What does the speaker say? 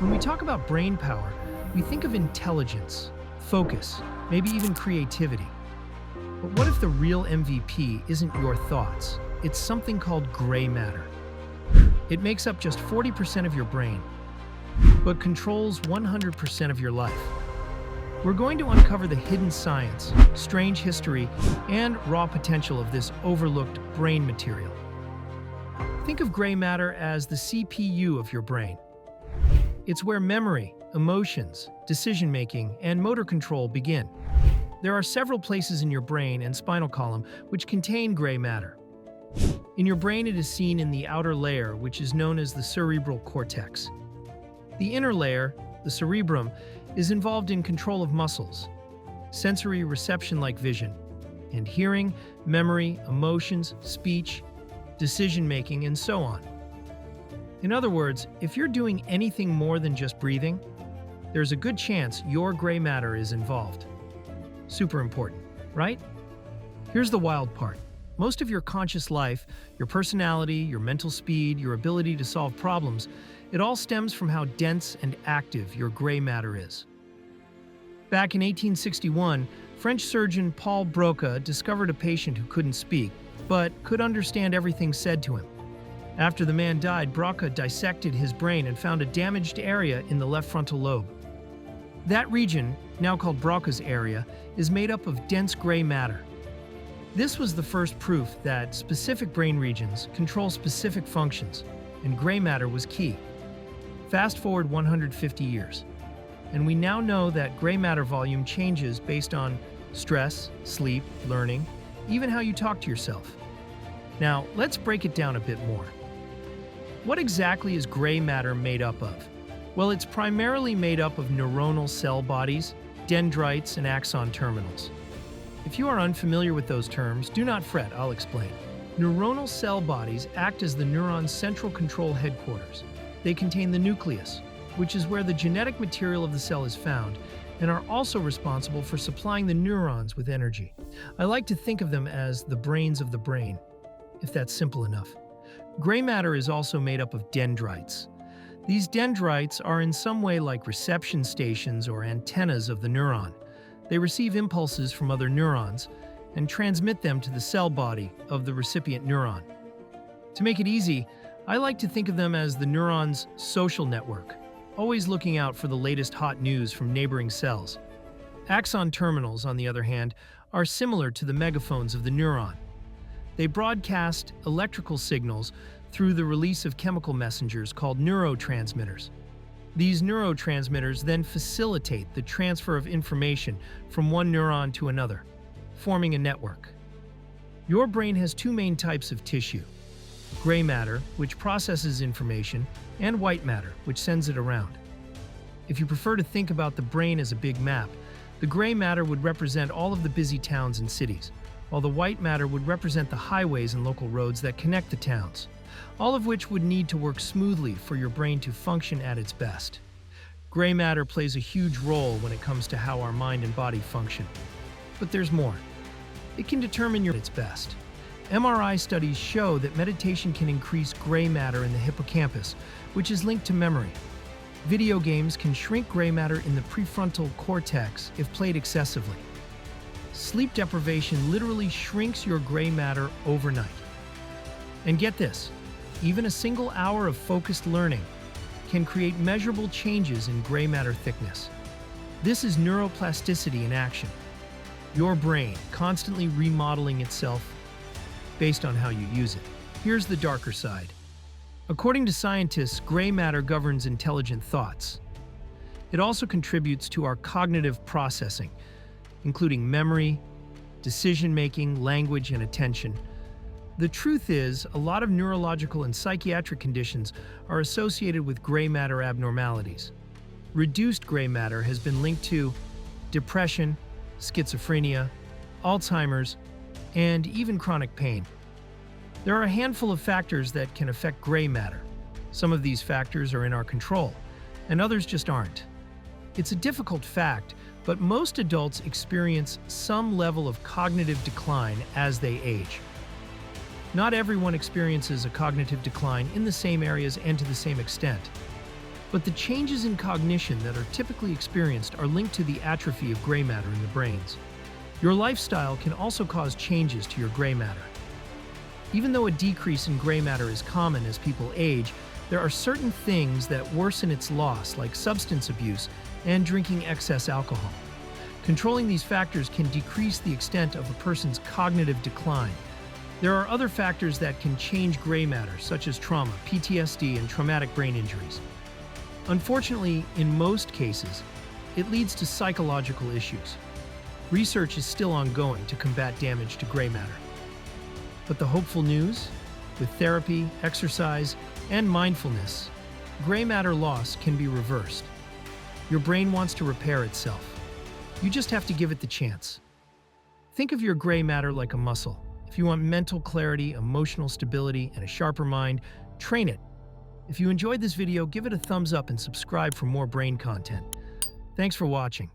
When we talk about brain power, we think of intelligence, focus, maybe even creativity. But what if the real MVP isn't your thoughts? It's something called gray matter. It makes up just 40% of your brain, but controls 100% of your life. We're going to uncover the hidden science, strange history, and raw potential of this overlooked brain material. Think of gray matter as the CPU of your brain. It's where memory, emotions, decision-making, and motor control begin. There are several places in your brain and spinal column which contain gray matter. In your brain, it is seen in the outer layer, which is known as the cerebral cortex. The inner layer, the cerebrum, is involved in control of muscles, sensory reception like vision, and hearing, memory, emotions, speech, decision-making, and so on. In other words, if you're doing anything more than just breathing, there's a good chance your gray matter is involved. Super important, right? Here's the wild part. Most of your conscious life, your personality, your mental speed, your ability to solve problems, it all stems from how dense and active your gray matter is. Back in 1861, French surgeon Paul Broca discovered a patient who couldn't speak, but could understand everything said to him. After the man died, Broca dissected his brain and found a damaged area in the left frontal lobe. That region, now called Broca's area, is made up of dense gray matter. This was the first proof that specific brain regions control specific functions, and gray matter was key. Fast forward 150 years, and we now know that gray matter volume changes based on stress, sleep, learning, even how you talk to yourself. Now, let's break it down a bit more. What exactly is gray matter made up of? Well, it's primarily made up of neuronal cell bodies, dendrites, and axon terminals. If you are unfamiliar with those terms, do not fret, I'll explain. Neuronal cell bodies act as the neuron's central control headquarters. They contain the nucleus, which is where the genetic material of the cell is found, and are also responsible for supplying the neurons with energy. I like to think of them as the brains of the brain, if that's simple enough. Gray matter is also made up of dendrites. These dendrites are in some way like reception stations or antennas of the neuron. They receive impulses from other neurons and transmit them to the cell body of the recipient neuron. To make it easy, I like to think of them as the neuron's social network, always looking out for the latest hot news from neighboring cells. Axon terminals, on the other hand, are similar to the megaphones of the neuron. They broadcast electrical signals through the release of chemical messengers called neurotransmitters. These neurotransmitters then facilitate the transfer of information from one neuron to another, forming a network. Your brain has two main types of tissue: gray matter, which processes information, and white matter, which sends it around. If you prefer to think about the brain as a big map, the gray matter would represent all of the busy towns and cities, while the white matter would represent the highways and local roads that connect the towns, all of which would need to work smoothly for your brain to function at its best. Gray matter plays a huge role when it comes to how our mind and body function. But there's more. It can determine your at its best. MRI studies show that meditation can increase gray matter in the hippocampus, which is linked to memory. Video games can shrink gray matter in the prefrontal cortex if played excessively. Sleep deprivation literally shrinks your gray matter overnight. And get this, even a single hour of focused learning can create measurable changes in gray matter thickness. This is neuroplasticity in action. Your brain constantly remodeling itself based on how you use it. Here's the darker side. According to scientists, gray matter governs intelligent thoughts. It also contributes to our cognitive processing, including memory, decision-making, language, and attention. The truth is, a lot of neurological and psychiatric conditions are associated with gray matter abnormalities. Reduced gray matter has been linked to depression, schizophrenia, Alzheimer's, and even chronic pain. There are a handful of factors that can affect gray matter. Some of these factors are in our control, and others just aren't. It's a difficult fact, but most adults experience some level of cognitive decline as they age. Not everyone experiences a cognitive decline in the same areas and to the same extent. But the changes in cognition that are typically experienced are linked to the atrophy of gray matter in the brains. Your lifestyle can also cause changes to your gray matter. Even though a decrease in gray matter is common as people age, there are certain things that worsen its loss, like substance abuse and drinking excess alcohol. Controlling these factors can decrease the extent of a person's cognitive decline. There are other factors that can change gray matter, such as trauma, PTSD, and traumatic brain injuries. Unfortunately, in most cases, it leads to psychological issues. Research is still ongoing to combat damage to gray matter. But the hopeful news? With therapy, exercise, and mindfulness, gray matter loss can be reversed. Your brain wants to repair itself. You just have to give it the chance. Think of your gray matter like a muscle. If you want mental clarity, emotional stability, and a sharper mind, train it. If you enjoyed this video, give it a thumbs up and subscribe for more brain content. Thanks for watching.